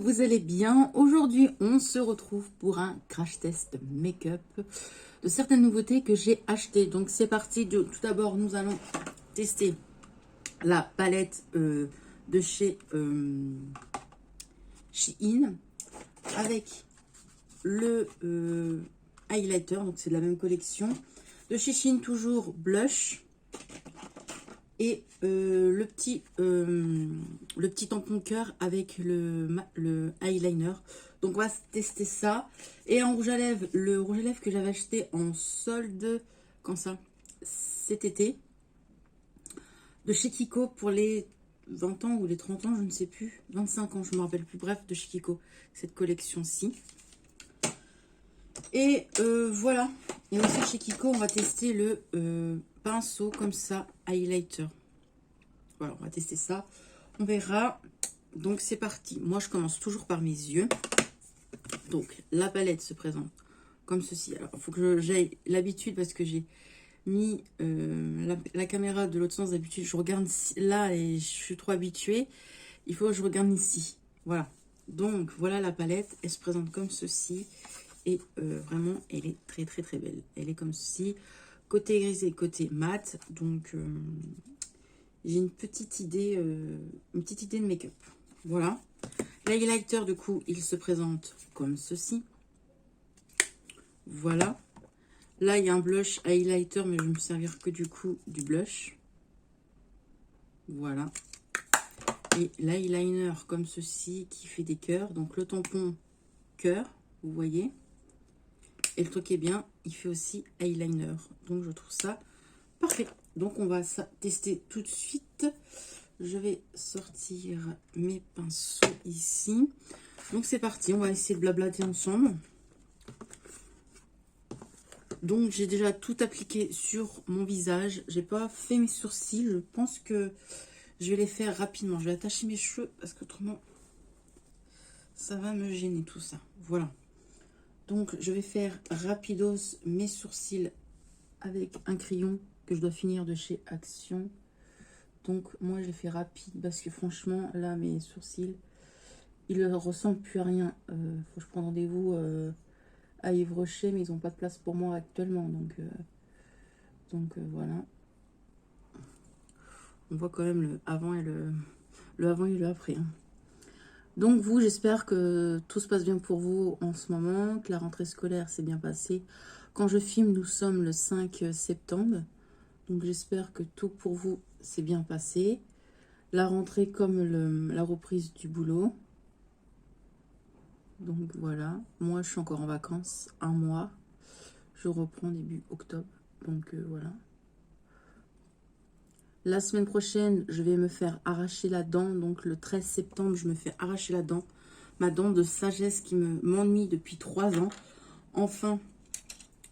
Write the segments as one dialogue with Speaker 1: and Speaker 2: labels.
Speaker 1: vous allez bien? Aujourd'hui, on se retrouve pour un crash test make-up de certaines nouveautés que j'ai achetées. Donc, c'est parti. Tout d'abord, nous allons tester la palette de chez Shein avec le highlighter. Donc, c'est de la même collection. De chez Shein, toujours blush. Et le petit tampon cœur avec le eyeliner. Donc on va tester ça. Et en rouge à lèvres, le rouge à lèvres que j'avais acheté en solde, quand ça? Cet été. De chez Kiko pour les 20 ans ou les 30 ans, je ne sais plus. 25 ans, je ne me rappelle plus. Bref, de chez Kiko, cette collection-ci. Et voilà. Et aussi chez Kiko, on va tester le pinceau comme ça, highlighter. Voilà, on va tester ça. On verra. Donc, c'est parti. Moi, je commence toujours par mes yeux. Donc, la palette se présente comme ceci. Alors, il faut que j'aille l'habitude parce que j'ai mis la caméra de l'autre sens. D'habitude, je regarde là et je suis trop habituée. Il faut que je regarde ici. Voilà. Donc, voilà la palette. Elle se présente comme ceci. Et vraiment, elle est très, très, très belle. Elle est comme ceci. Côté gris et côté mat. Donc... j'ai une petite idée de make-up. Voilà. L'highlighter, du coup, il se présente comme ceci. Voilà. Là, il y a un blush highlighter, mais je vais me servir que du coup du blush. Voilà. Et l'eyeliner comme ceci, qui fait des cœurs. Donc, le tampon cœur, vous voyez. Et le truc est bien, il fait aussi eyeliner. Donc, je trouve ça parfait. Donc, on va tester tout de suite. Je vais sortir mes pinceaux ici. Donc, c'est parti. On va essayer de blablater ensemble. Donc, j'ai déjà tout appliqué sur mon visage. J'ai pas fait mes sourcils. Je pense que je vais les faire rapidement. Je vais attacher mes cheveux parce qu'autrement, ça va me gêner tout ça. Voilà. Donc, je vais faire rapidos mes sourcils avec un crayon que je dois finir de chez Action. Donc, moi, j'ai fait rapide parce que franchement, là, mes sourcils, ils ne ressemblent plus à rien. Faut que je prenne rendez-vous à Yves Rocher, mais ils n'ont pas de place pour moi actuellement. Donc voilà. On voit quand même le avant et le avant et le après. Hein. Donc, vous, j'espère que tout se passe bien pour vous en ce moment, que la rentrée scolaire s'est bien passée. Quand je filme, nous sommes le 5 septembre. Donc, j'espère que tout pour vous s'est bien passé. La rentrée comme la reprise du boulot. Donc, voilà. Moi, je suis encore en vacances. Un mois. Je reprends début octobre. Donc, voilà. La semaine prochaine, je vais me faire arracher la dent. Donc, le 13 septembre, je me fais arracher la dent. Ma dent de sagesse qui m'ennuie depuis 3 ans. Enfin,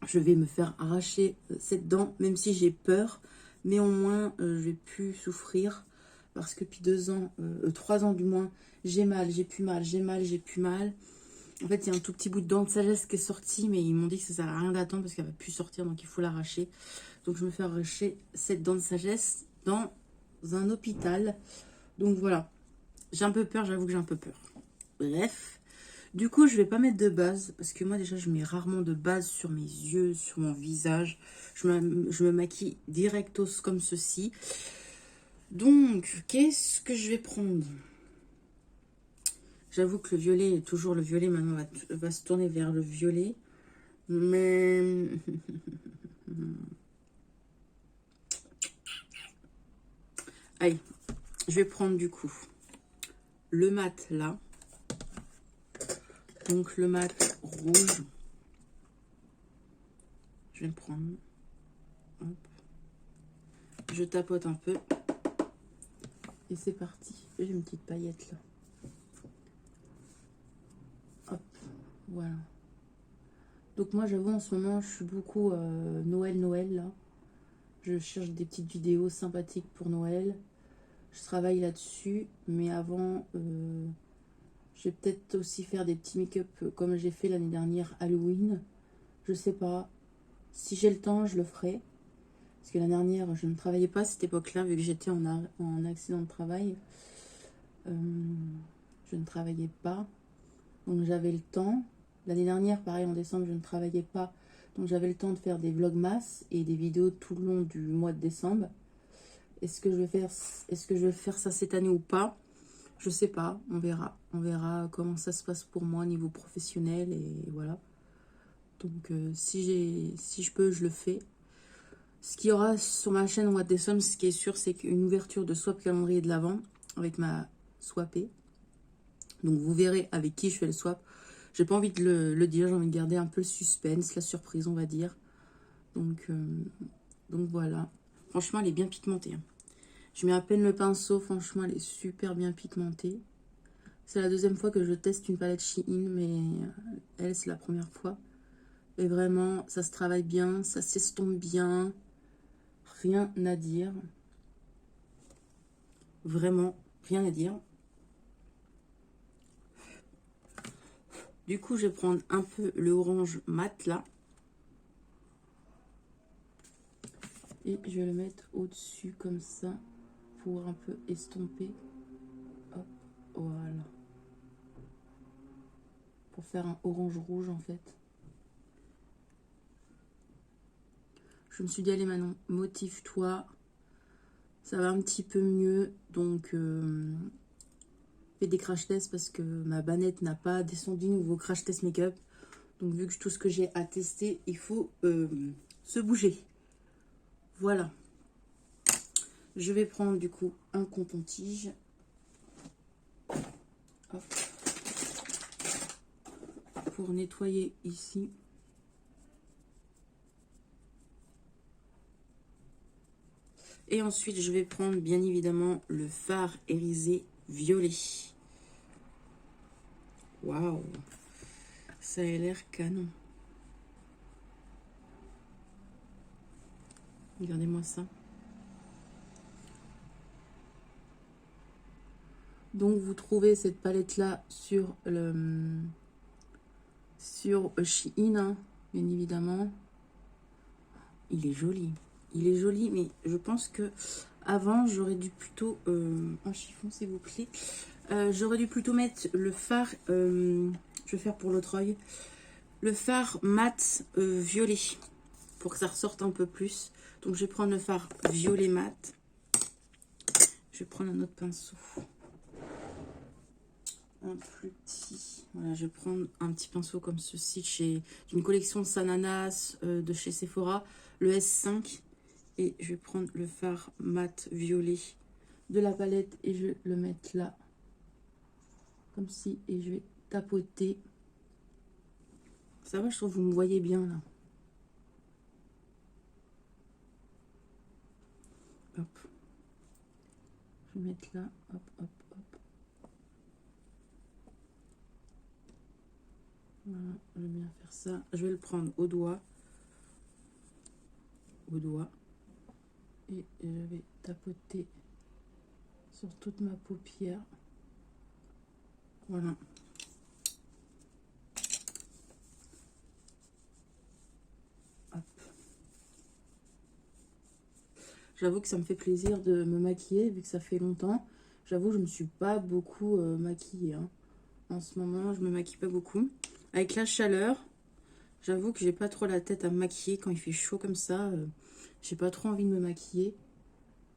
Speaker 1: je vais me faire arracher cette dent, même si j'ai peur. Mais au moins, je vais plus souffrir. Parce que depuis 2 ans, 3 ans du moins, j'ai mal, j'ai plus mal, j'ai mal, j'ai plus mal. En fait, il y a un tout petit bout de dent de sagesse qui est sorti, mais ils m'ont dit que ça ne sert à rien d'attendre parce qu'elle va plus sortir, donc il faut l'arracher. Donc, je me fais arracher cette dent de sagesse dans un hôpital. Donc, voilà. J'ai un peu peur, j'avoue que j'ai un peu peur. Bref. Du coup, je vais pas mettre de base parce que moi, déjà, je mets rarement de base sur mes yeux, sur mon visage. Je me maquille directos comme ceci. Donc, qu'est-ce que je vais prendre? J'avoue que le violet est toujours le violet. Maintenant, va se tourner vers le violet. Mais... allez, je vais prendre du coup le mat là. Donc, le mat rouge. Je vais le prendre. Hop. Je tapote un peu. Et c'est parti. J'ai une petite paillette là. Hop, voilà. Donc moi, j'avoue, en ce moment, je suis beaucoup Noël, là. Je cherche des petites vidéos sympathiques pour Noël. Je travaille là-dessus. Mais avant, je vais peut-être aussi faire des petits make-up comme j'ai fait l'année dernière, Halloween. Je sais pas. Si j'ai le temps, je le ferai. Parce que l'année dernière, je ne travaillais pas à cette époque-là, vu que j'étais en accident de travail. Je ne travaillais pas. Donc j'avais le temps. L'année dernière, pareil, en décembre, je ne travaillais pas. Donc j'avais le temps de faire des vlogmas et des vidéos tout le long du mois de décembre. Est-ce que je vais faire ça cette année ou pas? Je sais pas, on verra. On verra comment ça se passe pour moi au niveau professionnel et voilà. Donc si je peux, je le fais. Ce qu'il y aura sur ma chaîne au mois de décembre, ce qui est sûr, c'est qu'une ouverture de swap calendrier de l'Avent avec ma swapée. Donc vous verrez avec qui je fais le swap. J'ai pas envie de le dire, j'ai envie de garder un peu le suspense, la surprise, on va dire. Donc voilà. Franchement, elle est bien pigmentée, hein. Je mets à peine le pinceau, franchement, elle est super bien pigmentée. C'est la deuxième fois que je teste une palette Shein, mais elle, c'est la première fois. Et vraiment, ça se travaille bien, ça s'estompe bien. Rien à dire. Vraiment, rien à dire. Du coup, je vais prendre un peu le orange mat, là. Et je vais le mettre au-dessus, comme ça, pour un peu estomper. Hop, voilà. Pour faire un orange rouge, en fait. Je me suis dit, allez Manon, motive-toi. Ça va un petit peu mieux. Donc, fais des crash tests parce que ma banette n'a pas descendu niveau crash test make-up. Donc, vu que tout ce que j'ai à tester, il faut se bouger. Voilà. Je vais prendre du coup un coton-tige. Pour nettoyer ici. Et ensuite, je vais prendre bien évidemment le fard irisé violet. Waouh! Ça a l'air canon. Regardez-moi ça. Donc, vous trouvez cette palette-là sur Shein, hein, bien évidemment. Il est joli. Il est joli, mais je pense que avant j'aurais dû plutôt... un chiffon, s'il vous plaît. J'aurais dû plutôt mettre le fard... je vais faire pour l'autre œil. Le fard mat violet. Pour que ça ressorte un peu plus. Donc je vais prendre le fard violet mat. Je vais prendre un autre pinceau. Un plus petit. Voilà, je vais prendre un petit pinceau comme ceci d'une collection Sananas de chez Sephora. Le S5. Et je vais prendre le fard mat violet de la palette et je vais le mettre là. Comme ci. Et je vais tapoter. Ça va, je trouve que vous me voyez bien là. Hop. Je vais mettre là. Hop, hop, hop. Voilà, je vais bien faire ça. Je vais le prendre au doigt. Au doigt. Et je vais tapoter sur toute ma paupière. Voilà. Hop. J'avoue que ça me fait plaisir de me maquiller vu que ça fait longtemps. J'avoue, je ne me suis pas beaucoup maquillée, hein. En ce moment, je me maquille pas beaucoup. Avec la chaleur, j'avoue que j'ai pas trop la tête à me maquiller quand il fait chaud comme ça. J'ai pas trop envie de me maquiller.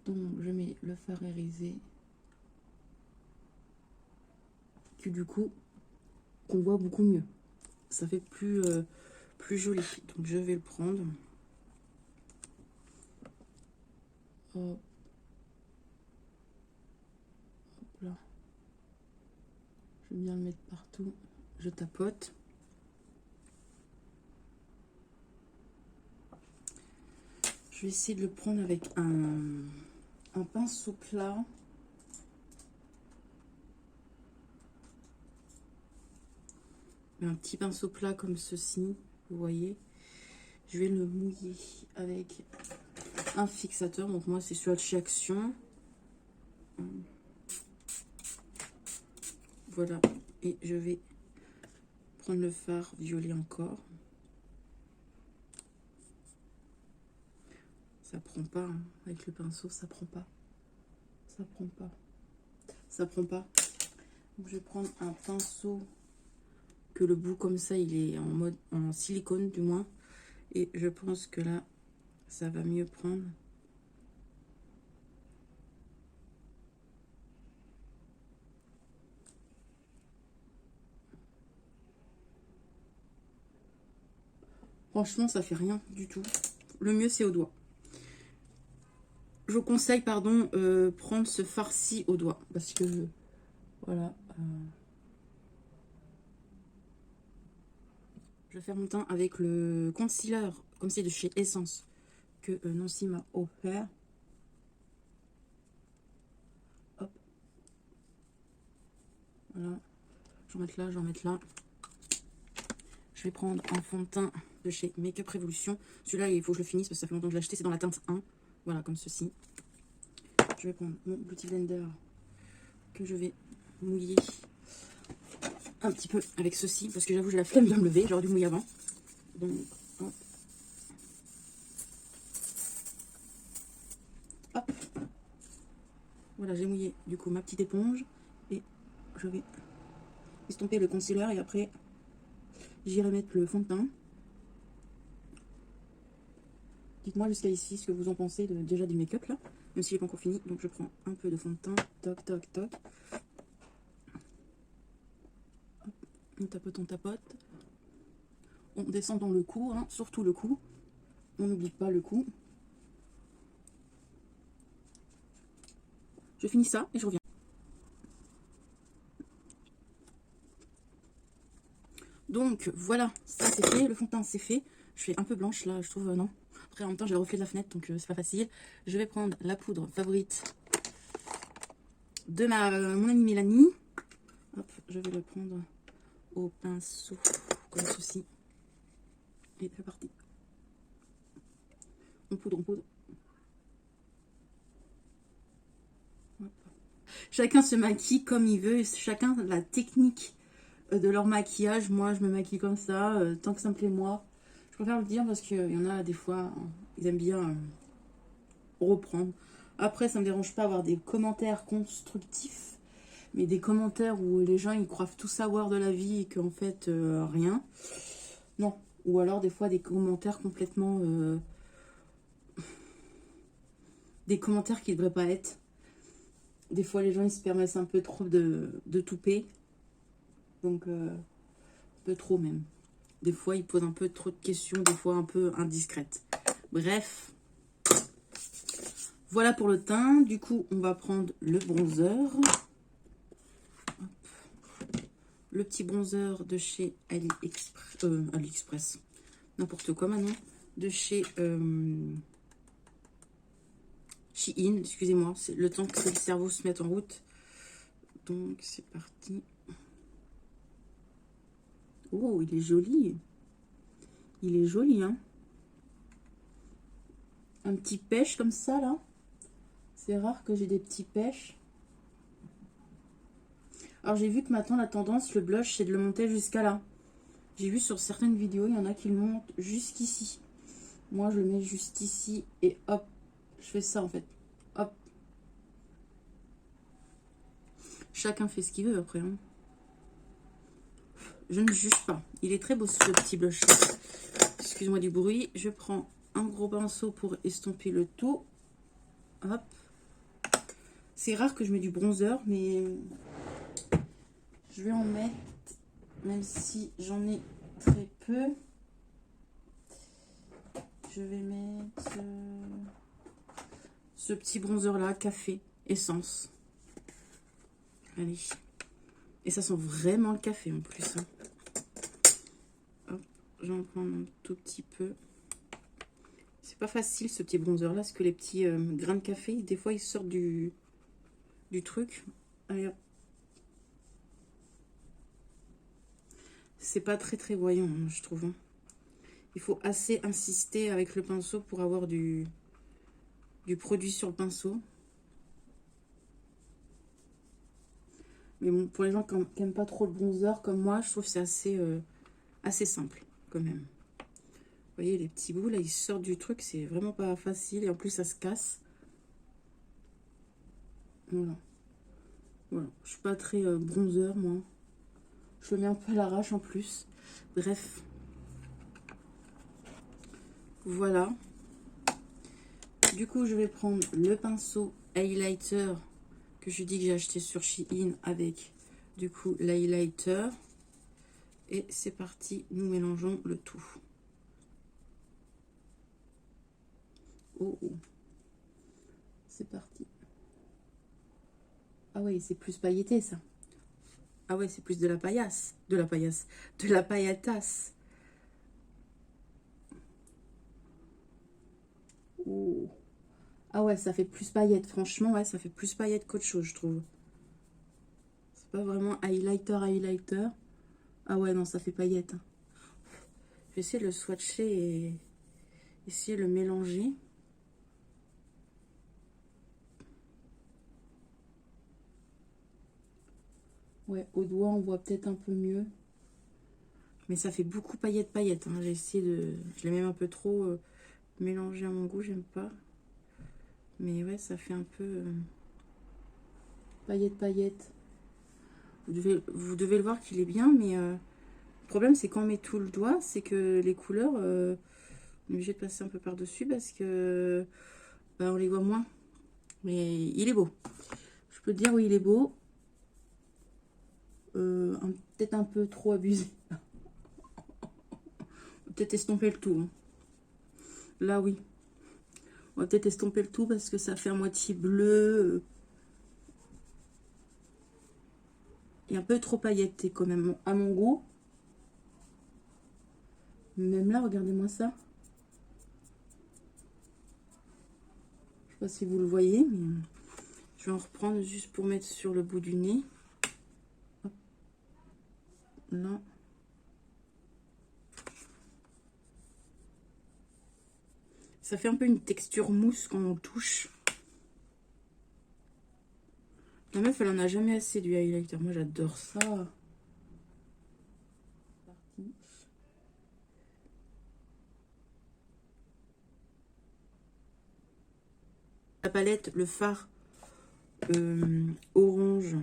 Speaker 1: Donc, je mets le fard irisé. Que du coup, qu'on voit beaucoup mieux. Ça fait plus joli. Donc, je vais le prendre. Hop. Hop là. Je vais bien le mettre partout. Je tapote. Je vais essayer de le prendre avec un pinceau plat. Un petit pinceau plat comme ceci, vous voyez. Je vais le mouiller avec un fixateur. Donc moi, c'est celui de chez Action. Voilà. Et je vais prendre le fard violet encore. Ça prend pas, hein. Avec le pinceau, ça prend pas. Ça prend pas. Ça prend pas. Donc, je vais prendre un pinceau que le bout comme ça, il est en mode en silicone du moins. Et je pense que là, ça va mieux prendre. Franchement, ça fait rien du tout. Le mieux, c'est au doigt. Je vous conseille, pardon, prendre ce farci au doigt. Parce que, voilà. Je vais faire mon teint avec le concealer, comme c'est de chez Essence, que Nancy m'a offert. Hop. Voilà. Je vais en mettre là, je vais en mettre là. Je vais prendre un fond de teint de chez Make Up Revolution. Celui-là, il faut que je le finisse parce que ça fait longtemps que je l'ai acheté. C'est dans la teinte 1. Voilà, comme ceci. Je vais prendre mon Beauty Blender que je vais mouiller un petit peu avec ceci. Parce que j'avoue, j'ai la flemme de me lever. J'aurais dû mouiller avant. Donc, hop. Hop. Voilà, j'ai mouillé du coup ma petite éponge. Et je vais estomper le concealer. Et après, j'irai mettre le fond de teint. Dites-moi jusqu'à ici ce que vous en pensez déjà du make-up là. Même s'il n'est pas encore fini. Donc je prends un peu de fond de teint. Toc, toc, toc. Hop. On tapote, on tapote. On descend dans le cou, hein, surtout le cou. On n'oublie pas le cou. Je finis ça et je reviens. Donc voilà, ça c'est fait. Le fond de teint c'est fait. Je suis un peu blanche là, je trouve, non. Après en même temps j'ai le reflet de la fenêtre donc c'est pas facile. Je vais prendre la poudre favorite de mon amie Mélanie. Hop, je vais le prendre au pinceau comme ceci. Et c'est parti. On poudre, on poudre. Hop. Chacun se maquille comme il veut. Chacun a la technique de leur maquillage. Moi, je me maquille comme ça. Tant que ça me plaît, moi. Je préfère le dire parce qu'il y en a des fois, ils aiment bien reprendre. Après, ça me dérange pas d'avoir des commentaires constructifs. Mais des commentaires où les gens, ils croient tout savoir de la vie et qu'en fait, rien. Non. Ou alors, des fois, des commentaires complètement... des commentaires qui ne devraient pas être. Des fois, les gens, ils se permettent un peu trop de touper. Donc, un peu trop même. Des fois, ils posent un peu trop de questions, des fois un peu indiscrètes. Bref. Voilà pour le teint. Du coup, on va prendre le bronzer. Hop. Le petit bronzer de chez AliExpress. N'importe quoi maintenant. De chez Shein, excusez-moi. C'est le temps que le cerveau se mette en route. Donc, c'est parti. Oh, il est joli. Il est joli, hein. Un petit pêche comme ça, là. C'est rare que j'ai des petits pêches. Alors, j'ai vu que maintenant, la tendance, le blush, c'est de le monter jusqu'à là. J'ai vu sur certaines vidéos, il y en a qui le montent jusqu'ici. Moi, je le mets juste ici et hop. Je fais ça, en fait. Hop. Chacun fait ce qu'il veut, après, hein. Je ne juge pas. Il est très beau, ce petit blush. Excuse-moi du bruit. Je prends un gros pinceau pour estomper le tout. Hop. C'est rare que je mets du bronzer, mais je vais en mettre, même si j'en ai très peu. Je vais mettre ce petit bronzer là, café, essence. Allez. Et ça sent vraiment le café en plus. Hein. Hop, j'en prends un tout petit peu. C'est pas facile ce petit bronzer là, parce que les petits grains de café, des fois ils sortent du truc. Allez hop. C'est pas très voyant, hein, je trouve. Hein. Il faut assez insister avec le pinceau pour avoir du produit sur le pinceau. Mais bon, pour les gens qui n'aiment pas trop le bronzer comme moi, je trouve que c'est assez simple quand même. Vous voyez, les petits bouts, là, ils sortent du truc. C'est vraiment pas facile. Et en plus, ça se casse. Voilà. Voilà. Je suis pas très bronzer, moi. Je le mets un peu à l'arrache en plus. Bref. Voilà. Du coup, je vais prendre le pinceau highlighter que je dis que j'ai acheté sur Shein avec du coup l'highlighter. Et c'est parti, nous mélangeons le tout. Oh, oh. C'est parti. Ah ouais, c'est plus pailleté ça. Ah ouais, c'est plus de la paillasse. De la paillasse. De la paillatasse. Oh. Ah ouais, ça fait plus paillette. Franchement, ouais, ça fait plus paillette qu'autre chose, je trouve. C'est pas vraiment highlighter. Ah ouais, non, ça fait paillette. Je vais essayer de le swatcher et essayer de le mélanger. Ouais, au doigt, on voit peut-être un peu mieux. Mais ça fait beaucoup paillette. Hein. J'ai essayé de... Je l'ai même un peu trop mélangé à mon goût, j'aime pas. Mais ouais, ça fait un peu paillette. Vous devez le voir qu'il est bien, mais le problème, c'est quand on met tout le doigt, c'est que les couleurs, on est obligé de passer un peu par-dessus parce que on les voit moins. Mais il est beau. Je peux te dire, oui, il est beau. Peut-être un peu trop abusé. Peut-être estomper le tout. Hein. Là, oui. On va peut-être estomper le tout parce que ça fait à moitié bleu. Et un peu trop pailleté quand même, à mon goût. Même là, regardez-moi ça. Je sais pas si vous le voyez, mais je vais en reprendre juste pour mettre sur le bout du nez. Hop. Là. Ça fait un peu une texture mousse quand on touche. La meuf, elle en a jamais assez du highlighter. Moi, j'adore ça. La palette, le fard orange.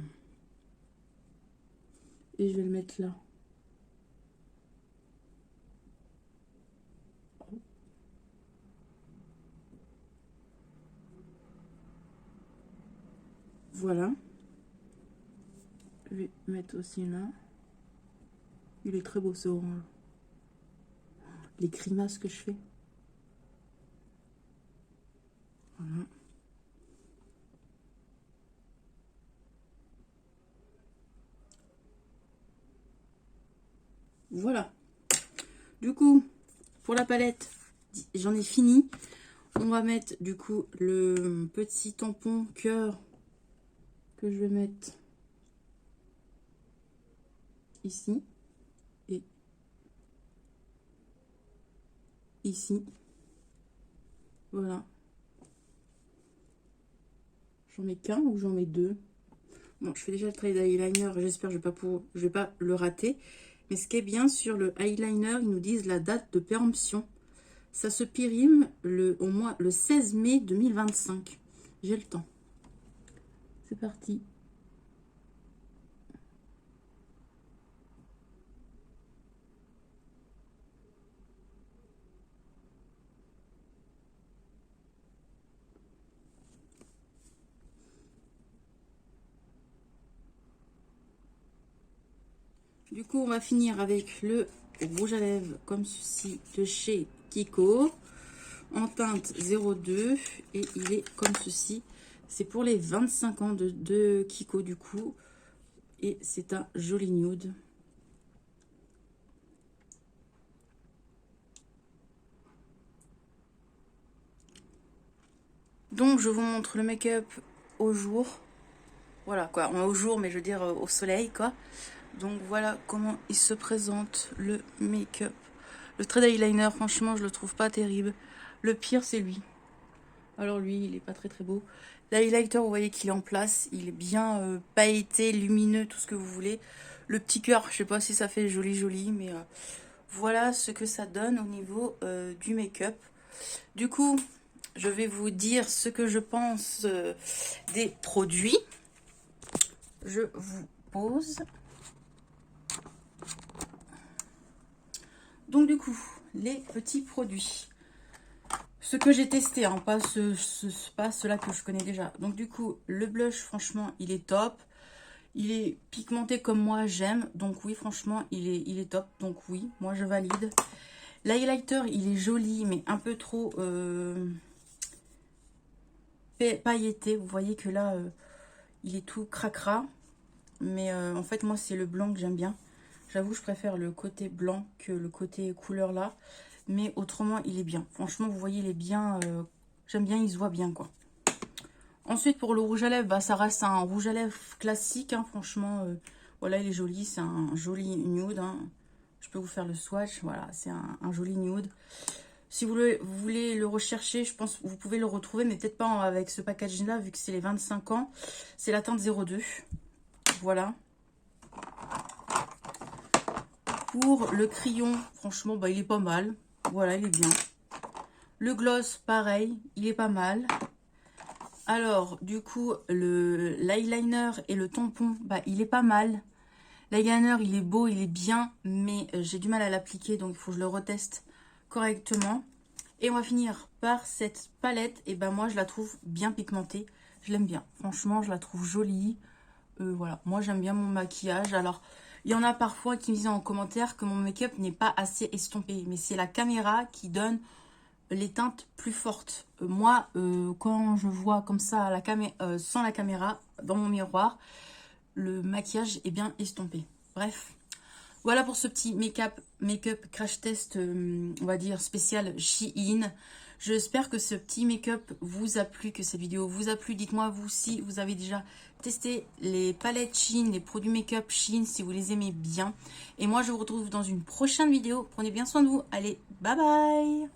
Speaker 1: Et je vais le mettre là. Voilà. Je vais mettre aussi là. Il est très beau ce orange. Les grimaces que je fais. Voilà. Voilà. Du coup, pour la palette, j'en ai fini. On va mettre du coup le petit tampon cœur que je vais mettre ici et ici. Voilà. J'en mets qu'un ou j'en mets deux? Bon, je fais déjà le trait d'eyeliner. J'espère que je vais pas le rater. Mais ce qui est bien sur le eyeliner, ils nous disent la date de péremption. Ça se périme au mois le 16 mai 2025. J'ai le temps. C'est parti. Du coup, on va finir avec le rouge à lèvres comme ceci de chez Kiko en teinte 02 et il est comme ceci. C'est pour les 25 ans de Kiko du coup et c'est un joli nude. Donc je vous montre le make-up au jour. Voilà quoi, au jour mais je veux dire au soleil quoi. Donc voilà comment il se présente le make-up. Le trait d'eyeliner, franchement, je le trouve pas terrible. Le pire, c'est lui. Alors lui, il est pas très beau. L'highlighter, vous voyez qu'il est en place. Il est bien pailleté, lumineux, tout ce que vous voulez. Le petit cœur, je sais pas si ça fait joli, mais voilà ce que ça donne au niveau du make-up. Du coup, je vais vous dire ce que je pense des produits. Je vous pose. Donc du coup, les petits produits. Ce que j'ai testé, hein, pas ceux-là que je connais déjà. Donc du coup, le blush, franchement, il est top. Il est pigmenté comme moi, j'aime. Donc oui, franchement, il est top. Donc oui, moi je valide. L'highlighter, il est joli, mais un peu trop pailleté. Vous voyez que là, il est tout cracra. Mais en fait, moi, c'est le blanc que j'aime bien. J'avoue, je préfère le côté blanc que le côté couleur là. Mais autrement, il est bien. Franchement, vous voyez, il est bien. J'aime bien, il se voit bien, quoi. Ensuite, pour le rouge à lèvres, bah, ça reste un rouge à lèvres classique. Hein, franchement, voilà, il est joli. C'est un joli nude. Hein. Je peux vous faire le swatch. Voilà, c'est un joli nude. Si vous voulez le rechercher, je pense que vous pouvez le retrouver. Mais peut-être pas avec ce packaging-là, vu que c'est les 25 ans. C'est la teinte 02. Voilà. Pour le crayon, franchement, bah, il est pas mal. Voilà, il est bien. Le gloss, pareil, il est pas mal. Alors, du coup, l'eyeliner et le tampon, bah, il est pas mal. L'eyeliner, il est beau, il est bien, mais j'ai du mal à l'appliquer, donc il faut que je le reteste correctement. Et on va finir par cette palette. Et ben moi, je la trouve bien pigmentée. Je l'aime bien. Franchement, je la trouve jolie. Voilà, moi, j'aime bien mon maquillage. Alors, il y en a parfois qui me disent en commentaire que mon make-up n'est pas assez estompé. Mais c'est la caméra qui donne les teintes plus fortes. Moi, quand je vois comme ça sans la caméra, dans mon miroir, le maquillage est bien estompé. Bref, voilà pour ce petit make-up crash test, on va dire spécial Shein. J'espère que ce petit make-up vous a plu, que cette vidéo vous a plu. Dites-moi vous si vous avez déjà testé les palettes Shein, les produits make-up Shein, si vous les aimez bien. Et moi, je vous retrouve dans une prochaine vidéo. Prenez bien soin de vous. Allez, bye bye!